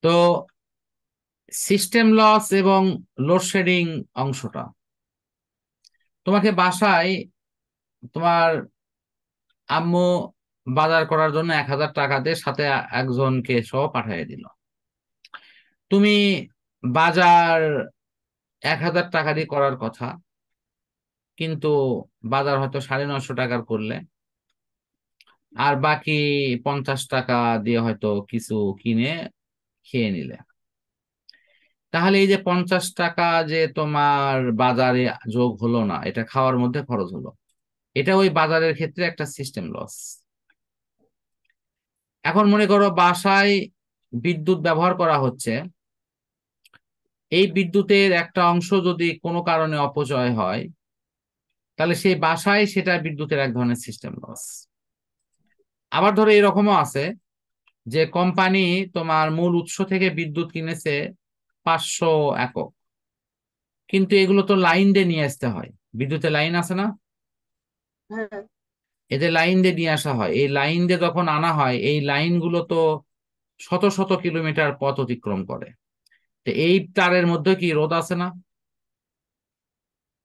তো system loss এবং load shedding অংশটা তোমাকে বাসায় তোমার আম্মু বাজার করার জন্য 1,000 টাকা দিয়ে সাথে একজনকে সহ পাঠিয়ে দিল। তুমি বাজার 1,000 টাকা দিয়ে করার কথা, কিন্তু বাজার হয়তো 950 টাকার করলে, আর বাকি 50 টাকা দিয়ে হয়তো কিছু কিনে খেয়ে নিলে। তাহলে এই যে 50 টাকা যে তোমার বাজারে যোগ হলো না, এটা খাওয়ার মধ্যে খরচ হলো, এটা ওই বাজারের ক্ষেত্রে একটা সিস্টেম লস। এখন মনে করো বাসায় বিদ্যুৎ ব্যবহার করা হচ্ছে, এই বিদ্যুতের একটা অংশ যদি কোনো কারণে অপচয় হয়, তাহলে সেই বাসায় সেটা বিদ্যুতের এক ধরনের সিস্টেম লস। আবার ধরো এরকমও আছে যে কোম্পানি তোমার মূল উৎস থেকে বিদ্যুৎ কিনেছে 500 একক, কিন্তু এগুলো তো লাইন দিয়ে নিয়ে আসতে হয়, বিদ্যুতের লাইন আছে না, হ্যাঁ। এদের লাইন দিয়ে নিয়ে আসা হয়। এই লাইন দিয়ে যখন আনা হয়, এই লাইনগুলো তো শত শত কিলোমিটার পথ অতিক্রম করে। তো এই তারের মধ্যে কি রোদ আছে না,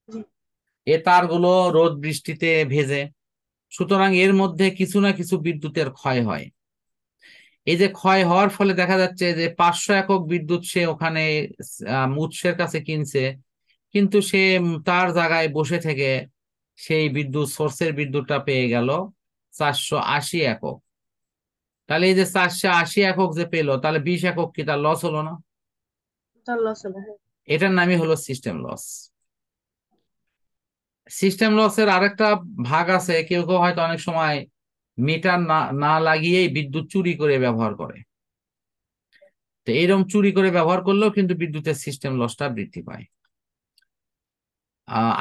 জি। এ তারগুলো রোদ বৃষ্টিতে ভেজে, সুতরাং এর মধ্যে কিছু না কিছু বিদ্যুতের ক্ষয় হয়। এই যে ক্ষয় হওয়ার ফলে দেখা যাচ্ছে যে 500 একক বিদ্যুৎ সে ওখানে উৎসের কাছে কিনছে, কিন্তু সে তার জায়গায় বসে থেকে সেই বিদ্যুৎ সোর্সের বিদ্যুৎটা পেয়ে গেল 480 একক। তাহলে এই যে 480 একক যে পেলো, তাহলে 20 একক কি তার লস হলো না? চলো চলো, হ্যাঁ। এটার নামই হলো সিস্টেম লস। সিস্টেম লসের আরেকটা ভাগ আছে, কেউ কেউ হয়তো অনেক সময় মিটার না না লাগিয়েই বিদ্যুৎ চুরি করে ব্যবহার করে। তো এইরকম চুরি করে ব্যবহার করলেও কিন্তু বিদ্যুতের সিস্টেম লসটা বৃদ্ধি পায়।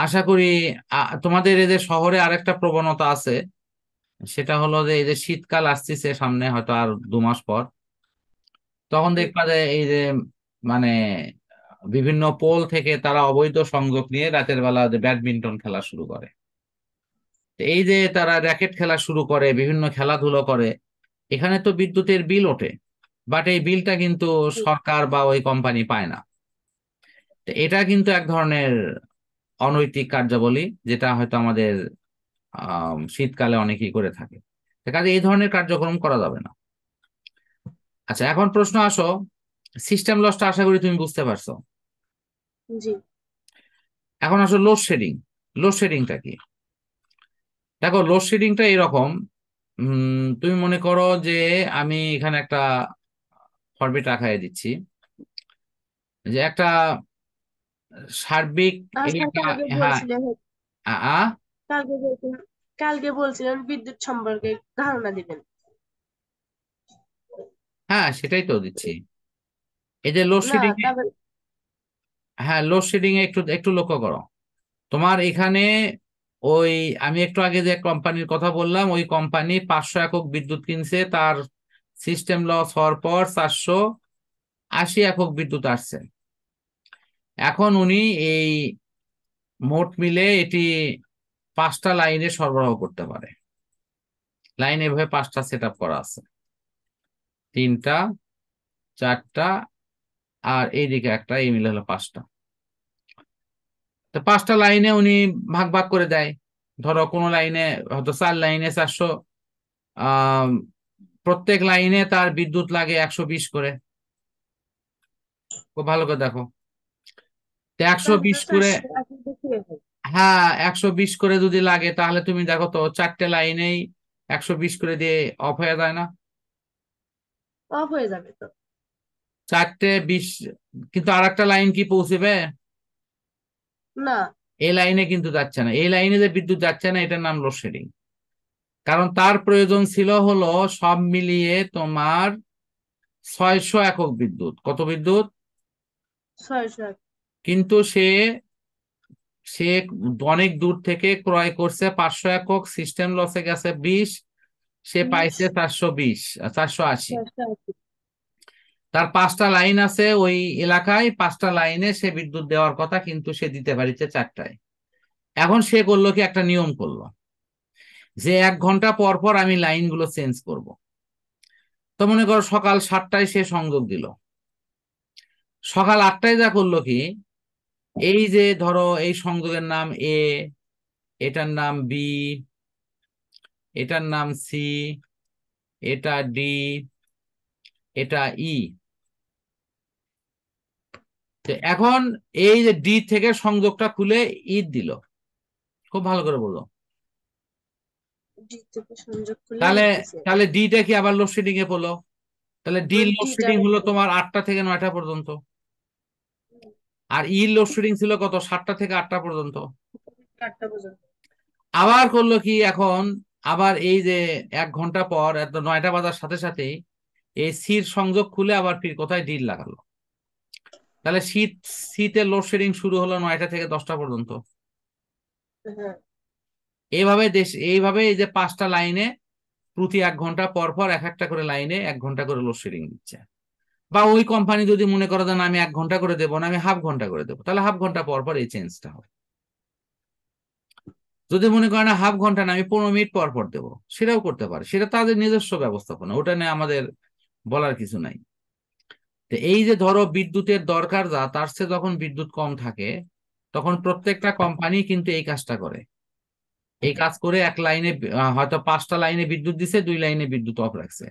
আশা করি তোমাদের এই যে শহরে আরেকটা প্রবণতা আছে, সেটা হলো যে এই যে শীতকাল আসতেছে সামনে, হয়তো আর 2 মাস পর, তখন জি। দেখবা যে এই যে মানে বিভিন্ন পোল থেকে তারা অবৈধ সংযোগ নিয়ে রাতের বেলা যে ব্যাডমিন্টন খেলা শুরু করে। তো এই যে তারা র্যাকেট খেলা শুরু করে, বিভিন্ন খেলাধুলো করে, এখানে তো বিদ্যুতের বিল ওঠে, বাট এই বিলটা কিন্তু জি। সরকার বা ওই কোম্পানি পায় না। তো এটা কিন্তু এক ধরনের অনৈতিক কার্যাবলী, যেটা হয়তো আমাদের শীতকালে অনেকেই করে থাকে। তো কাজে এই ধরনের কার্যক্রম করা যাবে না। আচ্ছা, এখন প্রশ্ন আসো, সিস্টেম লসটা আশা করি তুমি বুঝতে পারছো। জি। এখন আসো লোডশেডিং। লোডশেডিংটা কি? দেখো, লোডশেডিংটা এরকম, তুমি মনে করো যে আমি এখানে একটা ফরম্যাট রাখাই দিচ্ছি, যে একটা সার্বিক স্যার এলাকা। কালকে হ্যাঁ। বলছিলেন, আ আ? কালকে বলছিলেন কালকে বলছিলেন বিদ্যুৎ সম্পর্কে ধারণা দিবেন। হ্যাঁ, সেটাই তো দিচ্ছি। এই যে না, লোডশেডিং, তারপর। হ্যাঁ লোডশেডিং এ একটু একটু লক্ষ্য করো। তোমার এখানে ওই আমি একটু আগে যে কোম্পানির কথা বললাম, ওই কোম্পানি 500 একক বিদ্যুৎ কিনছে, তার সিস্টেম লস হওয়ার পর 480 একক বিদ্যুৎ আসছে। এখন উনি এই মোট মিলে এটি 5টা লাইনে সরবরাহ করতে পারে। লাইন এভাবে 5টা সেট আপ করা আছে, 3টা, 4টা, আর এইদিকে একটা, এই মিলে হলো 5টা। তো 5টা লাইনে উনি ভাগ ভাগ করে দেয়। ধরো কোনো লাইনে হয়তো 4 লাইনে 400, আহ প্রত্যেক লাইনে তার বিদ্যুৎ লাগে 120 করে। খুব ভালো করে দেখো, তো একশো তাহলে তো বিশ করে। 400 এখন বেশি হয়ে যায়। হ্যাঁ, 120 করে যদি লাগে, তাহলে তুমি দেখো তো 4টে লাইনেই 120 করে দিয়ে অফ হয়ে যায় না? অফ হয়ে যাবে তো। 4টে 20, কিন্তু আর একটা লাইন কি পৌঁছবে? না। এই লাইনে কিন্তু যাচ্ছে না, এই লাইনে যে বিদ্যুৎ যাচ্ছে না, এটার নাম লোডশেডিং। কারণ তার প্রয়োজন ছিল হলো সব মিলিয়ে তোমার 600 একক বিদ্যুৎ। কত বিদ্যুৎ? 600। কিন্তু সে সে অনেক দূর থেকে ক্রয় করছে 500 একক, সিস্টেম লসে গেছে 20, সে 20, পাইছে 420, 480। 480। তার 5টা লাইন আছে ওই এলাকায়, 5টা লাইনে সে বিদ্যুৎ দেওয়ার কথা, কিন্তু সে দিতে পারিছে 4টায়। এখন সে করলো কি, একটা নিয়ম করলো যে 1 ঘন্টা পর পর আমি লাইনগুলো চেঞ্জ করব। তো মনে করো সকাল 7টায় সে সংযোগ দিল, সকাল 8টায় যা করলো কি, এই যে ধরো এই সংযোগের নাম এ, এটার নাম বি, এটার নাম সি, এটা ডি, এটা ই। তো এখন এই যে ডি থেকে সংযোগটা খুলে ই দিল, খুব ভালো করে বললো। ডি থেকে সংযোগ করলে তাহলে ঈদ দিছে। তাহলে ডিটা কি আবার লোডশেডিং এ পড়লো। তাহলে ডি ওই ডিটা লোডশেডিং হলো তোমার 8টা থেকে 9টা পর্যন্ত, আর ই লোডশেডিং ছিল কত, 7টা থেকে 8টা পর্যন্ত। 4টা পর্যন্ত। আবার করলো কি এখন, আবার এই যে 1 ঘন্টা পর এত 9টা বাজার সাথে সাথেই এই সির সংযোগ খুলে আবার ফির কোথায় ডিল লাগালো। তাহলে শীতের লোডশেডিং শুরু হলো 9টা থেকে 10টা পর্যন্ত। হ্যাঁ এইভাবে এই যে 5টা লাইনে প্রতি 1 ঘন্টা পর পর এক একটা করে লাইনে 1 ঘন্টা করে লোডশেডিং দিচ্ছে। বা ওই কোম্পানি যদি মনে করো যে না আমি 1 ঘন্টা করে দেবো না, আমি হাফ ঘন্টা করে দেবো, তাহলে হাফ ঘন্টা পর পর এই চেঞ্জটা হবে। যদি মনে করে না হাফ ঘন্টা না, আমি 15 মিনিট পর পর দেবো, সেটাও করতে পারে, সেটা তাদের নিজস্ব ব্যবস্থাপনা, ওটা নিয়ে আমাদের বলার কিছু নাই। তো এই যে ধরো বিদ্যুতের দরকার যা, তার চেয়ে যখন বিদ্যুৎ কম থাকে তখন প্রত্যেকটা কোম্পানি কিন্তু এই কাজটা করে। এই কাজ করে এক লাইনে হয়তো 5টা লাইনে বিদ্যুৎ দিছে, 2 লাইনে বিদ্যুৎ অফ রাখছে।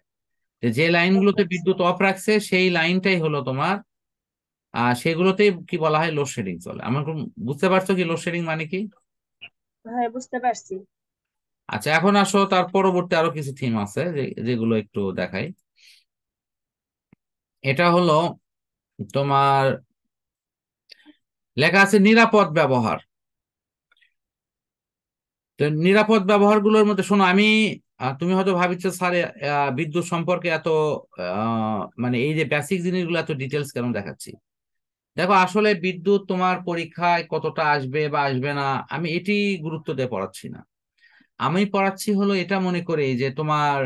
তো যে লাইনগুলোতে বিদ্যুৎ অফ রাখছে সেই লাইনটাই হলো তোমার সেগুলোতেই কি বলা হয়, লোডশেডিং চলে। আমার বুঝতে পারছো কি লোডশেডিং মানে কি? হ্যাঁ বুঝতে পারছি। আচ্ছা, এখন আসো তার পরবর্তী আরো কিছু থিম আছে যেগুলো একটু দেখাই। এটা হলো তোমার লেখা আছে নিরাপদ ব্যবহার। তো নিরাপদ ব্যবহারগুলোর মধ্যে শোনো, আমি তুমি হয়তো ভাবিছো স্যার বিদ্যুৎ সম্পর্কে এত মানে এই যে বেসিক জিনিসগুলো এত ডিটেলস কেন দেখাচ্ছি। দেখো আসলে বিদ্যুৎ তোমার পরীক্ষায় কতটা আসবে বা আসবে না আমি এটি গুরুত্ব দিয়ে পড়াচ্ছি না। আমি পড়াচ্ছি হলো এটা মনে করে যে তোমার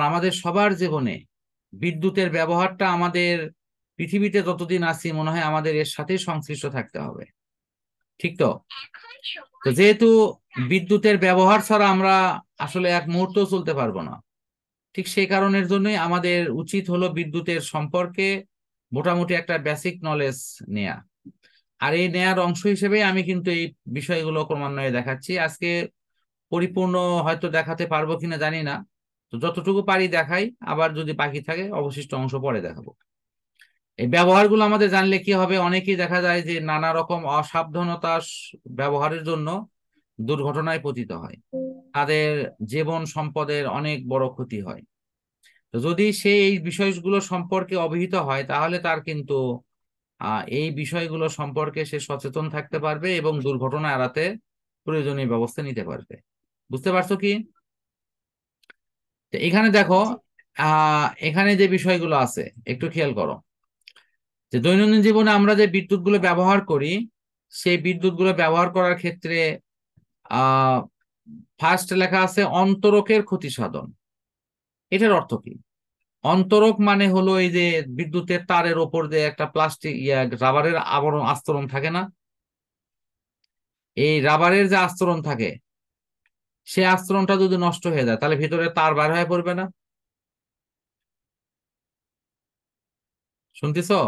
আমাদের সবার জীবনে বিদ্যুতের ব্যবহারটা আমাদের পৃথিবীতে যতদিন আছি মনে হয় আমাদের এর সাথেই সংশ্লিষ্ট থাকতে হবে, ঠিক তো? তো যেহেতু বিদ্যুতের ব্যবহার ছাড়া আমরা আসলে এক মুহূর্ত চলতে পারবো না, ঠিক সেই কারণের জন্যই আমাদের উচিত হলো বিদ্যুতের সম্পর্কে মোটামুটি একটা বেসিক নলেজ নেয়া। আর এই নেয়ার অংশ হিসেবে আমি কিন্তু এই বিষয়গুলো ক্রমান্বয়ে দেখাচ্ছি আজকে। পরিপূর্ণ হয়তো দেখাতে পারবো কিনা জানি না, তো যতটুকু পারি দেখাই, আবার যদি বাকি থাকে অবশিষ্ট অংশ পরে দেখাবো। এই ব্যবহারগুলো আমাদের জানলে কি হবে, অনেকেই দেখা যায় যে নানা রকম অসাবধানতা ব্যবহারের জন্য দুর্ঘটনায় পতিত হয়, তাদের জীবন সম্পদের অনেক বড় ক্ষতি হয়। তো যদি সে এই বিষয়গুলো সম্পর্কে অবহিত হয় তাহলে তার কিন্তু এই বিষয়গুলো সম্পর্কে সে সচেতন থাকতে পারবে এবং দুর্ঘটনা এড়াতে প্রয়োজনীয় ব্যবস্থা নিতে পারবে। বুঝতে পারছো কি? তো এখানে দেখো জি। এখানে যে বিষয়গুলো আছে একটু খেয়াল করো, যে দৈনন্দিন জীবনে আমরা যে বিদ্যুৎগুলো ব্যবহার করি সেই বিদ্যুৎগুলো ব্যবহার করার ক্ষেত্রে আহ ফার্স্ট লেখা আছে অন্তরকের ক্ষতি সাধন। এটার অর্থ কি? অন্তরক মানে হলো এই যে বিদ্যুতের তারের ওপর যে একটা প্লাস্টিক রাবারের আবরণ আস্তরণ থাকে না, এই রাবারের যে আস্তরণ থাকে সেই আস্তরণটা যদি নষ্ট হয়ে যায় তাহলে ভিতরে তার বার হয়ে পড়বে না? শুনতেছো?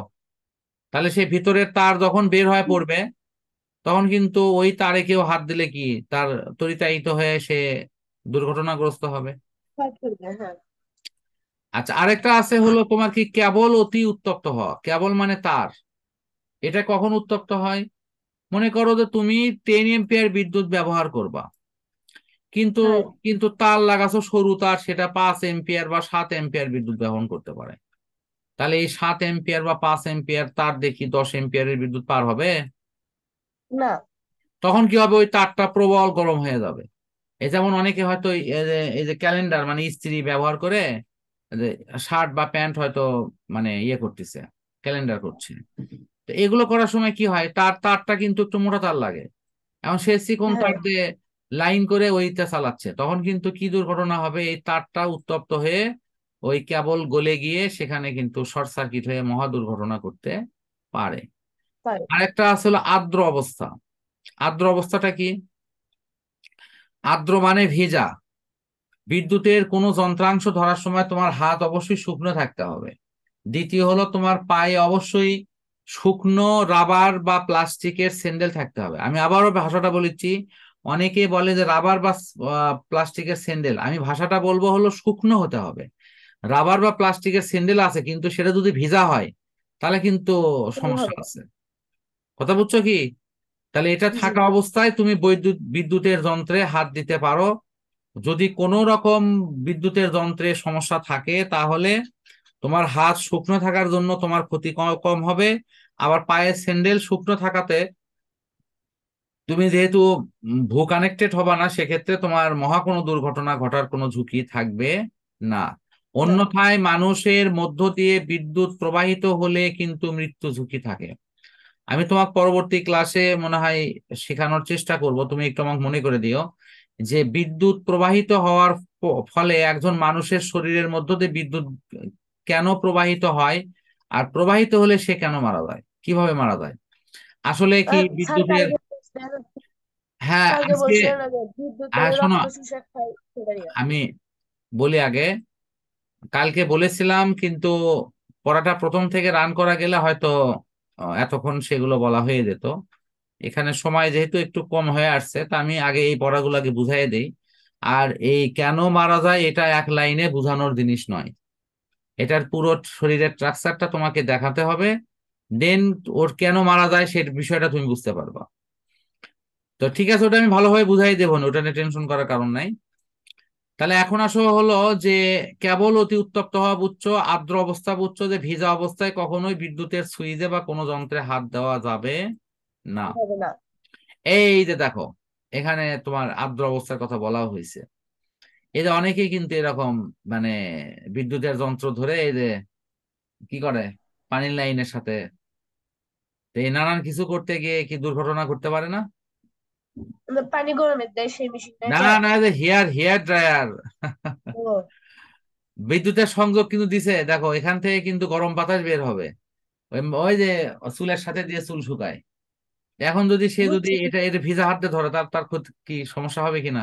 তাহলে সেই ভিতরের তার যখন বের হয়ে পড়বে তখন কিন্তু ওই তারে কেউ হাত দিলে কি তার তড়িতায়িত হয়ে সে দুর্ঘটনাগ্রস্ত হবে। হ্যাঁ। আচ্ছা, আরেকটা আছে হলো তোমার কি কেবল অতি উত্তপ্ত হওয়া। কেবল মানে তার, এটা কখন উত্তপ্ত হয়? মনে করো যে তুমি 10 এম্পিয়ার বিদ্যুৎ ব্যবহার করবা, কিন্তু হ্যাঁ কিন্তু তার লাগাছো সরু তার, সেটা 5 এম্পিয়ার বা 7 এম্পিয়ার বিদ্যুৎ ব্যবহার করতে পারে। তাহলে এই 7 এম্পিয়ার বা 5 এম্পিয়ার তার দেখি 10 এম্পিয়ারের বিদ্যুৎ পার হবে? না। তখন কি হবে, ওই তারটা প্রবল গরম হয়ে যাবে। এই যেমন অনেকে হয়তো এই যে ক্যালেন্ডার মানে ইস্ত্রি ব্যবহার করে যে শার্ট বা প্যান্ট হয়তো মানে ইয়ে করতেছে, ক্যালেন্ডার করছে। তো এগুলো করার সময় কি হয়, তারটা কিন্তু একটু মোটা তার লাগে, এখন সে চিকন হ্যাঁ তার দিয়ে লাইন করে ওইটা চালাচ্ছে, তখন কিন্তু কি দুর্ঘটনা হবে, এই তারটা উত্তপ্ত হয়ে ওই কেবল গলে গিয়ে সেখানে কিন্তু শর্ট সার্কিট হয়ে মহা দুর্ঘটনা করতে পারে। পারে। আরেকটা আসলে আর্দ্র অবস্থা। আর্দ্র অবস্থাটা কি? আর্দ্র মানে ভেজা। বিদ্যুতের কোনো যন্ত্রাংশ ধরার সময় তোমার হাত অবশ্যই শুকনো থাকতে হবে। দ্বিতীয় হলো তোমার পায়ে অবশ্যই শুকনো রাবার বা প্লাস্টিকের স্যান্ডেল থাকতে হবে। আমি আবারও ভাষাটা বলেছি, অনেকে বলে যে রাবার বা প্লাস্টিকের স্যান্ডেল, আমি ভাষাটা বলবো হলো শুকনো হতে হবে। রাবার বা প্লাস্টিকের স্যান্ডেল আছে, কিন্তু সেটা যদি ভিজা হয় তাহলে কিন্তু তাহলে সমস্যা হবে না। আছে। কথা বুঝছো কি? তাহলে এটা জি। থাকা অবস্থায় তুমি বিদ্যুতের যন্ত্রে হাত দিতে পারো। যদি কোনো রকম বিদ্যুতের যন্ত্রে সমস্যা থাকে তাহলে তোমার হাত শুকনো থাকার জন্য তোমার ক্ষতি কম হবে। আবার পায়ের স্যান্ডেল শুকনো থাকাতে তুমি যেহেতু ভূ কানেক্টেড হবা না, সেক্ষেত্রে তোমার মহা কোনো দুর্ঘটনা ঘটার কোনো ঝুঁকি থাকবে না। না। অন্যথায় মানুষের মধ্য দিয়ে বিদ্যুৎ প্রবাহিত হলে কিন্তু মৃত্যু ঝুঁকি থাকে। আমি তোমাকে পরবর্তী ক্লাসে মনে হয় শেখানোর চেষ্টা করব, তুমি একটু আমাকে মনে করে দিও যে বিদ্যুৎ প্রবাহিত হওয়ার ফলে একজন মানুষের শরীরের মধ্য দিয়ে বিদ্যুৎ কেন প্রবাহিত হয়, আর প্রবাহিত হলে সে কেন মারা যায়, কিভাবে মারা যায়। আসলে কি স্যার বিদ্যুতের, কালকে বলছিলেন, হ্যাঁ কালকে আজকে, বলছিলেন না যে বিদ্যুতের শোনো রক্ত শুষে খায় সেটাই। আমি বলি আগে, কালকে বলেছিলাম কিন্তু পড়াটা প্রথম থেকে রান করা গেলে হয়তো এতক্ষণ সেগুলো বলা হয়ে যেত। এখানে সময় যেহেতু একটু কম হয়ে আসছে, তা আমি আগে এই পড়াগুলোকে বুঝাই দেই। আর এই কেন মারা যায় এটা এক লাইনে বোঝানোর জিনিস নয়, এটার পুরো শরীরের স্ট্রাকচারটা তোমাকে দেখাতে হবে। দেন ওর কেন মারা যায় সেই বিষয়টা তুমি বুঝতে পারবা। তো ঠিক আছে, ওটা আমি ভালোভাবে বুঝাই দেবো না, ওটা নিয়ে টেনশন করার কারণ নাই। তাহলে এখন আসো হলো যে কেবল অতি উত্তপ্ত হওয়া বুঝছো, আর্দ্র অবস্থা বুঝছো, যে ভিজা অবস্থায় কখনোই বিদ্যুতের সুইচে বা কোনো যন্ত্রে হাত দেওয়া যাবে না। হবে না। এই যে দেখো, এখানে তোমার আর্দ্র অবস্থার কথা বলা হয়েছে। এই যে অনেকেই কিন্তু এরকম মানে বিদ্যুতের যন্ত্র ধরে এই যে কি করে পানির লাইনের সাথে, তো এই নানান কিছু করতে গিয়ে কি দুর্ঘটনা ঘটতে পারে না? আমরা পানি গরমে দেয় সেই মেশিনটা না কে? না, যে হেয়ার হেয়ার ড্রায়ার ও। বিদ্যুতের সংযোগ কিন্তু দিছে, দেখো এখান থেকে কিন্তু গরম বাতাস বের হবে, ওই ওই যে চুলের সাথে দিয়ে চুল শুকায়। এখন যদি সে যদি বুঝছি। এটা এটা ভিজা হাতে ধরে তার তার কি সমস্যা হবে কিনা?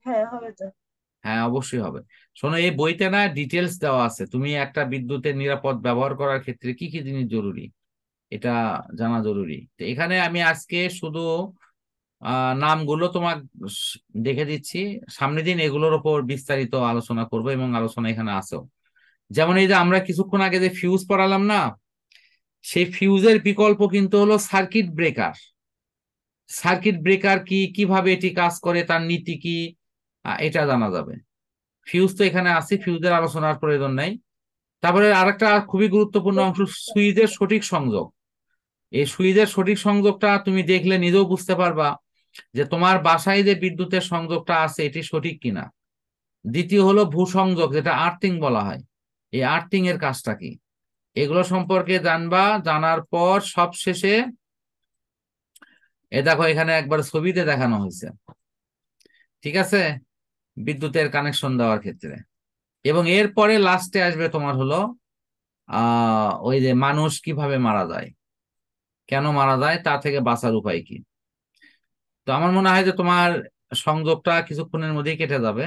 হ্যাঁ হবে তো। হ্যাঁ অবশ্যই হবে। শোনো, এই বইতে না ডিটেলস দেওয়া আছে, তুমি একটা বিদ্যুতের নিরাপদ ব্যবহার করার ক্ষেত্রে কি কি জিনিস জরুরি এটা জানা জরুরি। তো এখানে আমি আজকে শুধু নামগুলো তোমাক দেখে দিচ্ছি, সামনের দিন এগুলোর উপর বিস্তারিত আলোচনা করব, এবং আলোচনা এখানে আছেও। যেমন এই যে আমরা কিছুক্ষণ আগে যে ফিউজ পড়ালাম না, সেই ফিউজের বিকল্প কিন্তু হলো সার্কিট ব্রেকার। সার্কিট ব্রেকার কি, কিভাবে এটি কাজ করে, তার নীতি কি, এটা জানা যাবে। ফিউজ তো এখানে আছে, ফিউজের আলোচনার প্রয়োজন নাই। তারপরে আরেকটা খুবই গুরুত্বপূর্ণ অংশ, সুইচের সঠিক সংযোগ। এই সুইচের সঠিক সংযোগটা তুমি দেখলে নিজেও বুঝতে পারবা যে তোমার বাসায় যে বিদ্যুতের সংযোগটা আছে এটি সঠিক কিনা। দ্বিতীয় হলো ভূসংযোগ, যেটা আর্থিং বলা হয়, এই আর্থিং এর কাজটা কি, এগুলো সম্পর্কে জানবা। জানার পর সবশেষে দেখো এখানে একবার ছবিতে দেখানো হয়েছে, ঠিক আছে, বিদ্যুতের কানেকশন দেওয়ার ক্ষেত্রে। এবং এরপরে লাস্টে আসবে তোমার হলো ওই যে মানুষ কিভাবে মারা যায়, কেন মারা যায়, তা থেকে বাঁচার উপায় কি। তো আমার মনে হয় যে তোমার সংযোগটা কিছুক্ষণের মধ্যেই কেটে যাবে।